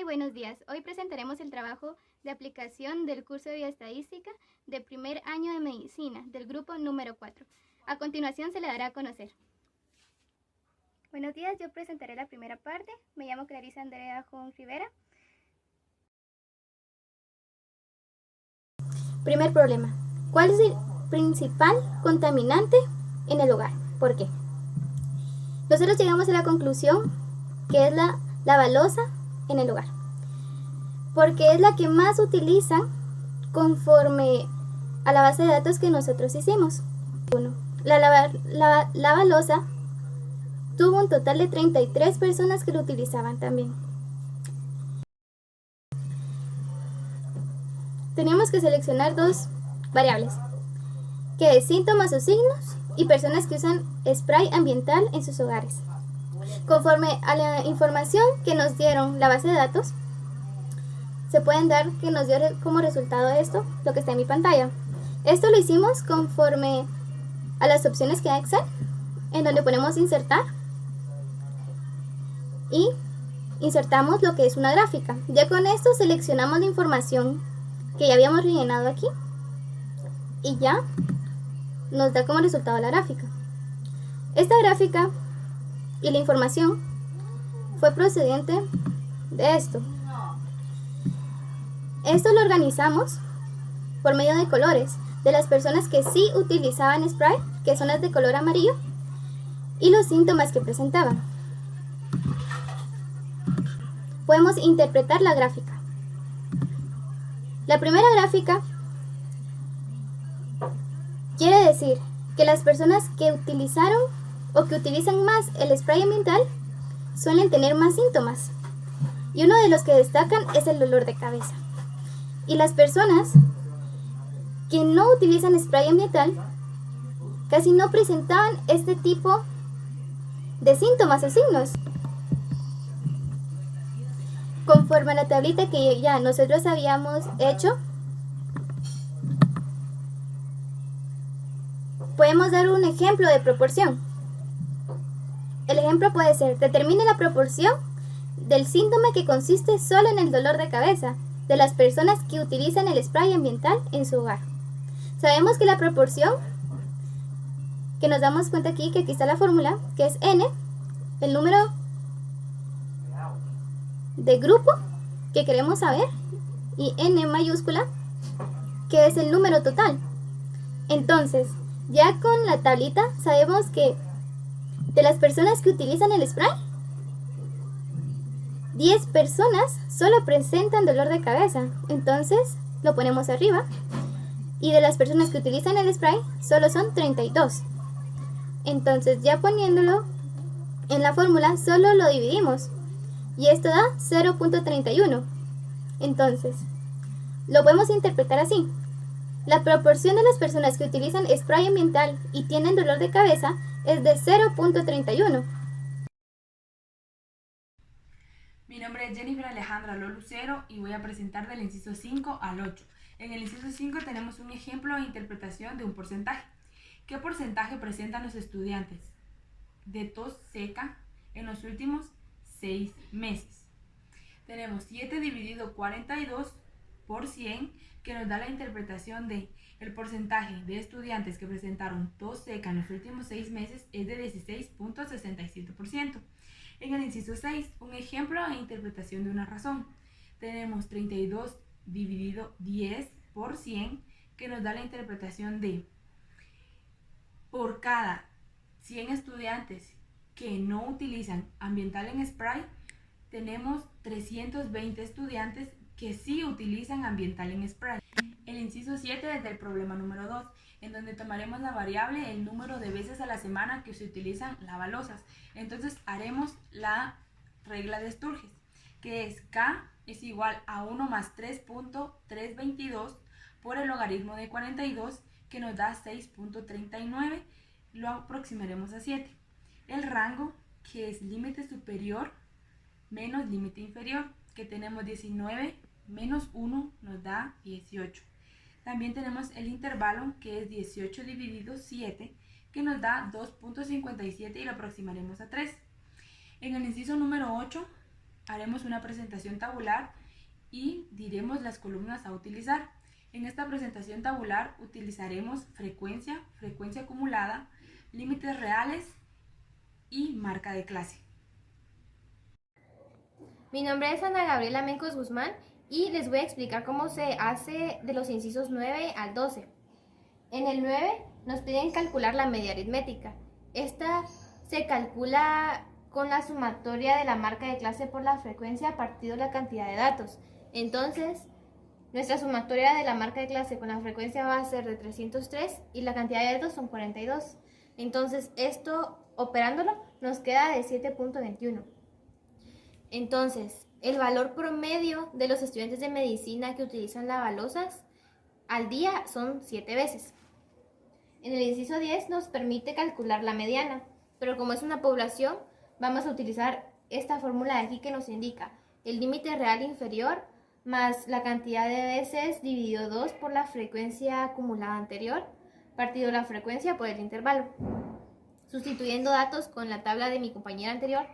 buenos días. Hoy presentaremos el trabajo de aplicación del curso de Bioestadística de primer año de Medicina del grupo número 4. A continuación se le dará a conocer. Buenos días, yo presentaré la primera parte. Me llamo Clarisa Andrea Jón Rivera. Primer problema. ¿Cuál es el principal contaminante en el hogar? ¿Por qué? Nosotros llegamos a la conclusión que es la balosa en el hogar, porque es la que más utilizan conforme a la base de datos que nosotros hicimos. La balosa tuvo un total de 33 personas que lo utilizaban también. Tenemos que seleccionar dos variables, que es síntomas o signos y personas que usan spray ambiental en sus hogares. Conforme a la información que nos dieron la base de datos, se pueden dar que nos dio como resultado esto, lo que está en mi pantalla. Esto lo hicimos conforme a las opciones que da Excel, en donde ponemos insertar y insertamos lo que es una gráfica. Ya con esto seleccionamos la información que ya habíamos rellenado aquí y ya nos da como resultado la gráfica. Esta gráfica y la información fue procedente de esto. Esto lo organizamos por medio de colores, de las personas que sí utilizaban spray, que son las de color amarillo, y los síntomas que presentaban. Podemos interpretar la gráfica. La primera gráfica quiere decir que las personas que utilizaron o que utilizan más el spray ambiental suelen tener más síntomas, y uno de los que destacan es el dolor de cabeza. Y las personas que no utilizan spray ambiental casi no presentaban este tipo de síntomas o signos. Conforme a la tablita que ya nosotros habíamos hecho, podemos dar un ejemplo de proporción. El ejemplo puede ser: determine la proporción del síntoma que consiste solo en el dolor de cabeza de las personas que utilizan el spray ambiental en su hogar. Sabemos que la proporción, que nos damos cuenta aquí, que aquí está la fórmula, que es n, el número de grupo que queremos saber, y n mayúscula, que es el número total. Entonces, ya con la tablita sabemos que de las personas que utilizan el spray, 10 personas solo presentan dolor de cabeza, entonces lo ponemos arriba. Y de las personas que utilizan el spray, solo son 32. Entonces, ya poniéndolo en la fórmula, solo lo dividimos y esto da 0.31. Entonces, lo podemos interpretar así: la proporción de las personas que utilizan spray ambiental y tienen dolor de cabeza es de 0.31. Mi nombre es Jennifer Alejandra Lucero y voy a presentar del inciso 5 al 8. En el inciso 5 tenemos un ejemplo de interpretación de un porcentaje. ¿Qué porcentaje presentan los estudiantes de tos seca en los últimos 6 meses? Tenemos 7 dividido 42 por 100, que nos da la interpretación de el porcentaje de estudiantes que presentaron tos seca en los últimos 6 meses es de 16.67%. En el inciso 6, un ejemplo de interpretación de una razón. Tenemos 32 dividido 10 por 100, que nos da la interpretación de por cada 100 estudiantes que no utilizan ambiental en spray, tenemos 320 estudiantes que sí utilizan ambiental en spray. El inciso 7 es del problema número 2, en donde tomaremos la variable el número de veces a la semana que se utilizan lavalosas. Entonces haremos la regla de Sturges, que es K es igual a 1 más 3.322 por el logaritmo de 42, que nos da 6.39, lo aproximaremos a 7. El rango, que es límite superior menos límite inferior, que tenemos 19 menos 1 nos da 18. También tenemos el intervalo, que es 18 dividido 7, que nos da 2.57 y lo aproximaremos a 3. En el inciso número 8 haremos una presentación tabular y diremos las columnas a utilizar. En esta presentación tabular utilizaremos frecuencia, frecuencia acumulada, límites reales y marca de clase. Mi nombre es Ana Gabriela Mencos Guzmán y les voy a explicar cómo se hace de los incisos 9 al 12. En el 9 nos piden calcular la media aritmética. Esta se calcula con la sumatoria de la marca de clase por la frecuencia partido la cantidad de datos. Entonces, nuestra sumatoria de la marca de clase con la frecuencia va a ser de 303 y la cantidad de datos son 42. Entonces, esto operándolo nos queda de 7.21. Entonces, el valor promedio de los estudiantes de medicina que utilizan lavalossas al día son 7 veces. En el inciso 10 nos permite calcular la mediana, pero como es una población, vamos a utilizar esta fórmula de aquí que nos indica el límite real inferior más la cantidad de veces dividido 2 por la frecuencia acumulada anterior, partido la frecuencia por el intervalo. Sustituyendo datos con la tabla de mi compañera anterior,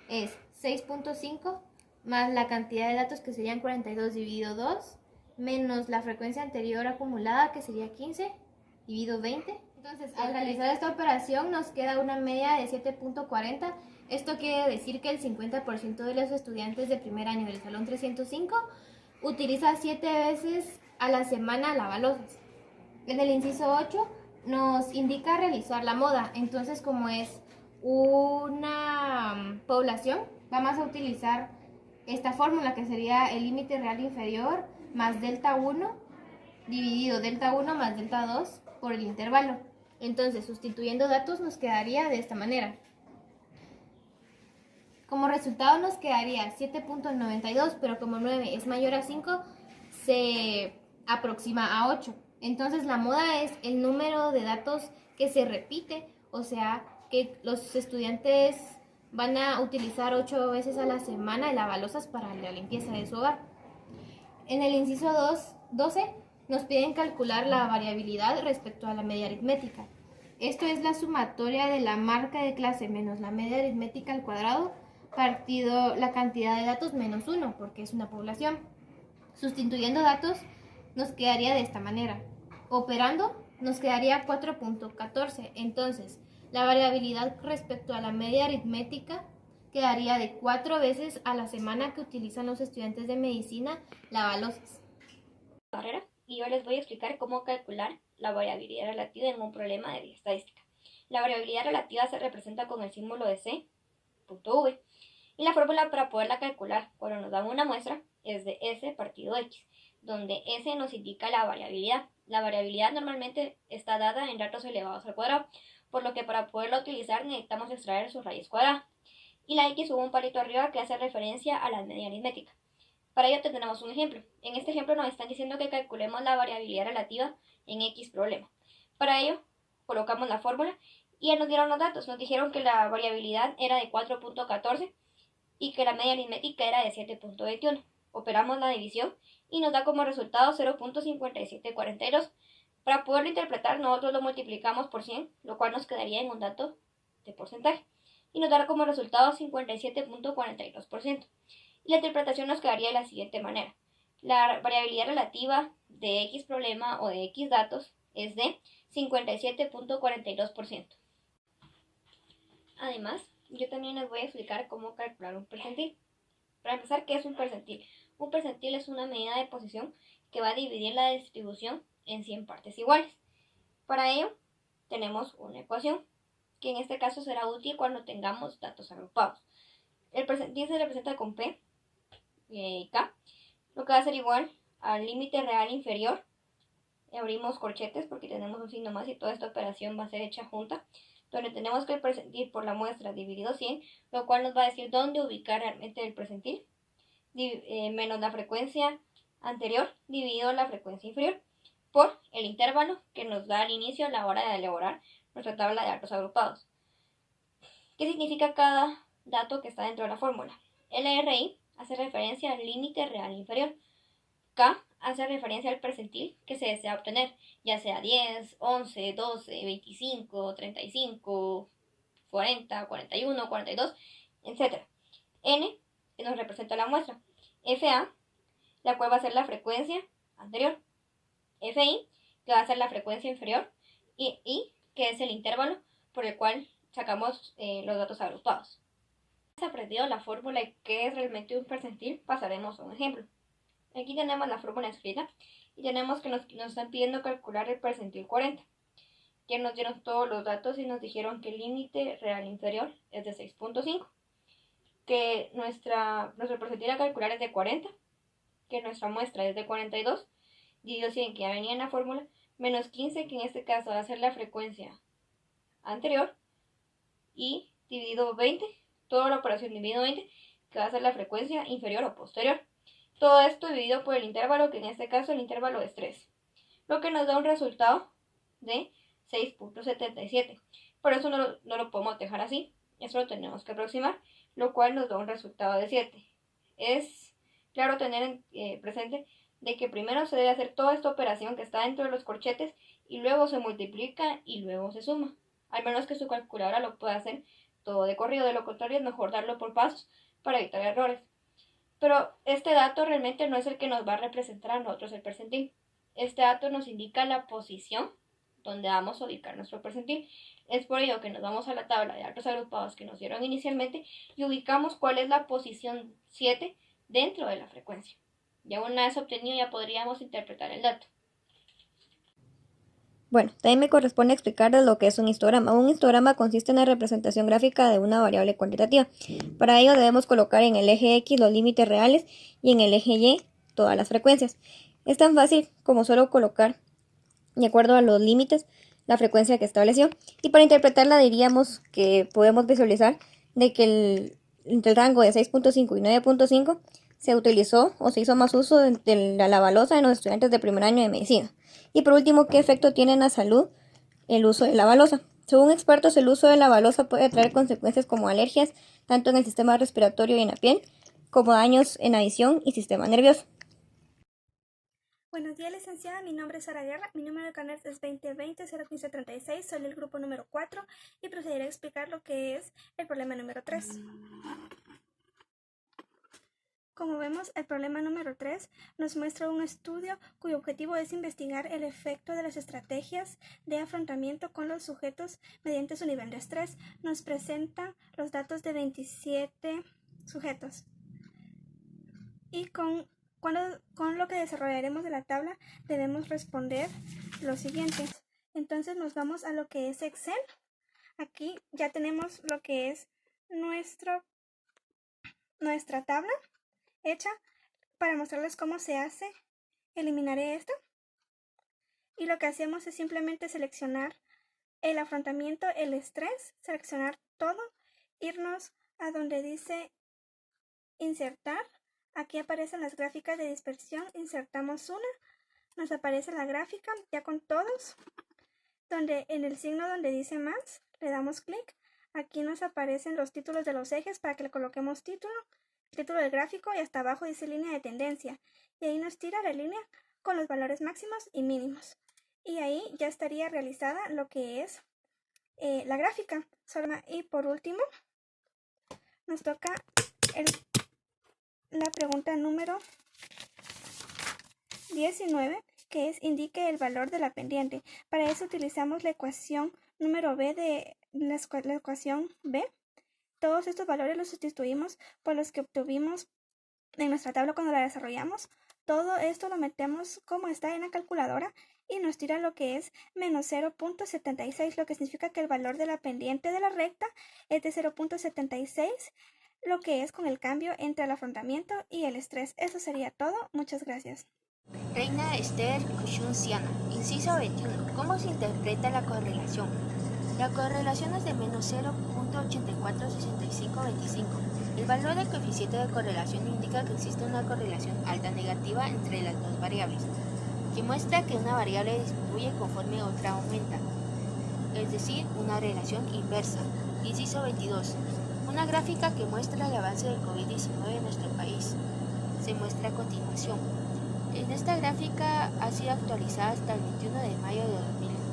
es 6.5 más la cantidad de datos que serían 42 dividido 2 menos la frecuencia anterior acumulada que sería 15 dividido 20. Entonces, al realizar esta operación nos queda una media de 7.40. Esto quiere decir que el 50% de los estudiantes de primer año del Salón 305 utiliza 7 veces a la semana lavalossas. En el inciso 8 nos indica realizar la moda. Entonces, como es una población, vamos a utilizar esta fórmula que sería el límite real inferior más delta 1 dividido delta 1 más delta 2 por el intervalo. Entonces, sustituyendo datos nos quedaría de esta manera. Como resultado nos quedaría 7.92, pero como 9 es mayor a 5, se aproxima a 8. Entonces, la moda es el número de datos que se repite, o sea, que los estudiantes van a utilizar 8 veces a la semana de lavalossas para la limpieza de su hogar. En el inciso 12 nos piden calcular la variabilidad respecto a la media aritmética. Esto es la sumatoria de la marca de clase menos la media aritmética al cuadrado partido la cantidad de datos menos 1, porque es una población. Sustituyendo datos nos quedaría de esta manera. Operando nos quedaría 4.14. Entonces, la variabilidad respecto a la media aritmética quedaría de 4 veces a la semana que utilizan los estudiantes de medicina lavalossas. Y yo les voy a explicar cómo calcular la variabilidad relativa en un problema de estadística. La variabilidad relativa se representa con el símbolo de C, punto V, y la fórmula para poderla calcular cuando nos dan una muestra es de S partido X, donde S nos indica la variabilidad. La variabilidad normalmente está dada en datos elevados al cuadrado, por lo que para poderla utilizar necesitamos extraer su raíz cuadrada. Y la X hubo un palito arriba que hace referencia a la media aritmética. Para ello tenemos un ejemplo. En este ejemplo nos están diciendo que calculemos la variabilidad relativa en X problema. Para ello colocamos la fórmula y ya nos dieron los datos. Nos dijeron que la variabilidad era de 4.14 y que la media aritmética era de 7.21. Operamos la división y nos da como resultado 0.5742. Para poderlo interpretar nosotros lo multiplicamos por 100, lo cual nos quedaría en un dato de porcentaje. Y nos dará como resultado 57.42%. Y la interpretación nos quedaría de la siguiente manera. La variabilidad relativa de X problema o de X datos es de 57.42%. Además, yo también les voy a explicar cómo calcular un percentil. Para empezar, ¿qué es un percentil? Un percentil es una medida de posición que va a dividir la distribución en 100 partes iguales. Para ello, tenemos una ecuación, que en este caso será útil cuando tengamos datos agrupados. El percentil se representa con P y K, lo que va a ser igual al límite real inferior. Abrimos corchetes porque tenemos un signo más y toda esta operación va a ser hecha junta, donde tenemos que el percentil por la muestra dividido 100, lo cual nos va a decir dónde ubicar realmente el percentil, menos la frecuencia anterior dividido la frecuencia inferior por el intervalo que nos da al inicio a la hora de elaborar nuestra tabla de datos agrupados. ¿Qué significa cada dato que está dentro de la fórmula? LRI hace referencia al límite real inferior. K hace referencia al percentil que se desea obtener, ya sea 10, 11, 12, 25, 35, 40, 41, 42, etc. N que nos representa la muestra. FA, la cual va a ser la frecuencia anterior. FI, que va a ser la frecuencia inferior. Y I, que es el intervalo por el cual sacamos los datos agrupados. Si has aprendido la fórmula y qué es realmente un percentil, pasaremos a un ejemplo. Aquí tenemos la fórmula escrita y tenemos que nos están pidiendo calcular el percentil 40. Ya nos dieron todos los datos y nos dijeron que el límite real inferior es de 6.5, que nuestro percentil a calcular es de 40, que nuestra muestra es de 42, dividido 100, que ya venía en la fórmula, menos 15, que en este caso va a ser la frecuencia anterior, y dividido 20, toda la operación dividido 20, que va a ser la frecuencia inferior o posterior. Todo esto dividido por el intervalo, que en este caso el intervalo es 3, lo que nos da un resultado de 6.77. Por eso no lo podemos dejar así, eso lo tenemos que aproximar, lo cual nos da un resultado de 7. Es claro tener presente de que primero se debe hacer toda esta operación que está dentro de los corchetes y luego se multiplica y luego se suma, al menos que su calculadora lo pueda hacer todo de corrido. De lo contrario es mejor darlo por pasos para evitar errores. Pero este dato realmente no es el que nos va a representar a nosotros el percentil. Este dato nos indica la posición donde vamos a ubicar nuestro percentil. Es por ello que nos vamos a la tabla de datos agrupados que nos dieron inicialmente y ubicamos cuál es la posición 7 dentro de la frecuencia. Ya una vez obtenido ya podríamos interpretar el dato. Bueno, también me corresponde explicarles lo que es un histograma. Un histograma consiste en la representación gráfica de una variable cuantitativa. Para ello debemos colocar en el eje X los límites reales y en el eje Y todas las frecuencias. Es tan fácil como solo colocar, de acuerdo a los límites, la frecuencia que estableció. Y para interpretarla diríamos que podemos visualizar de que entre el rango de 6.5 y 9.5 se utilizó o se hizo más uso de la balosa en los estudiantes de primer año de medicina. Y por último, ¿qué efecto tiene en la salud el uso de la balosa? Según expertos, el uso de la balosa puede traer consecuencias como alergias, tanto en el sistema respiratorio y en la piel, como daños en la visión y sistema nervioso. Buenos días, licenciada. Mi nombre es Sara Guerra. Mi número de carnet es 2020-01536. Soy del grupo número 4 y procederé a explicar lo que es el problema número 3. Como vemos, el problema número 3 nos muestra un estudio cuyo objetivo es investigar el efecto de las estrategias de afrontamiento con los sujetos mediante su nivel de estrés. Nos presenta los datos de 27 sujetos. Y con lo que desarrollaremos de la tabla debemos responder lo siguiente. Entonces nos vamos a lo que es Excel. Aquí ya tenemos lo que es nuestra tabla hecha. Para mostrarles cómo se hace, eliminaré esto. Y lo que hacemos es simplemente seleccionar el afrontamiento, el estrés, seleccionar todo, irnos a donde dice insertar. Aquí aparecen las gráficas de dispersión, insertamos una, nos aparece la gráfica ya con todos, donde en el signo donde dice más, le damos clic. Aquí nos aparecen los títulos de los ejes para que le coloquemos título del gráfico y hasta abajo dice línea de tendencia. Y ahí nos tira la línea con los valores máximos y mínimos. Y ahí ya estaría realizada lo que es la gráfica. Y por último, nos toca la pregunta número 19, que es indique el valor de la pendiente. Para eso utilizamos la ecuación número B de la ecuación B. Todos estos valores los sustituimos por los que obtuvimos en nuestra tabla cuando la desarrollamos. Todo esto lo metemos como está en la calculadora y nos tira lo que es menos 0.76, lo que significa que el valor de la pendiente de la recta es de 0.76, lo que es con el cambio entre el afrontamiento y el estrés. Eso sería todo. Muchas gracias. Reina Esther Kushun-Siana, inciso 21. ¿Cómo se interpreta la correlación? La correlación es de menos 0.846525. El valor del coeficiente de correlación indica que existe una correlación alta negativa entre las dos variables, que muestra que una variable disminuye conforme otra aumenta, es decir, una relación inversa. Inciso 22. Una gráfica que muestra el avance del COVID-19 en nuestro país. Se muestra a continuación. En esta gráfica ha sido actualizada hasta el 21 de mayo de 2020.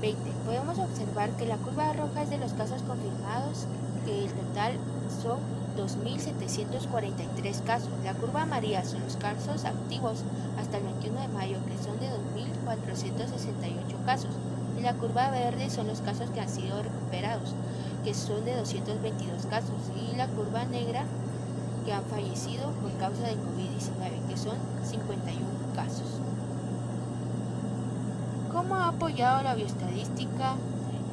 20. Podemos observar que la curva roja es de los casos confirmados, que el total son 2.743 casos. La curva amarilla son los casos activos hasta el 21 de mayo, que son de 2.468 casos. Y la curva verde son los casos que han sido recuperados, que son de 222 casos. Y la curva negra, que han fallecido por causa del COVID-19, que son 51 casos. ¿Cómo ha apoyado la bioestadística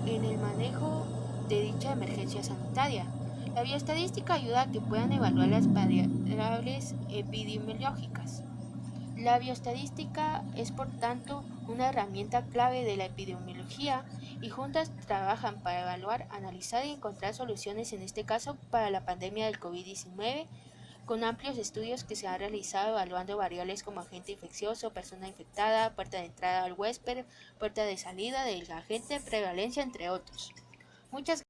en el manejo de dicha emergencia sanitaria? La bioestadística ayuda a que puedan evaluar las variables epidemiológicas. La bioestadística es, por tanto, una herramienta clave de la epidemiología y juntas trabajan para evaluar, analizar y encontrar soluciones, en este caso para la pandemia del COVID-19, con amplios estudios que se han realizado evaluando variables como agente infeccioso, persona infectada, puerta de entrada al huésped, puerta de salida del agente, prevalencia, entre otros. Muchas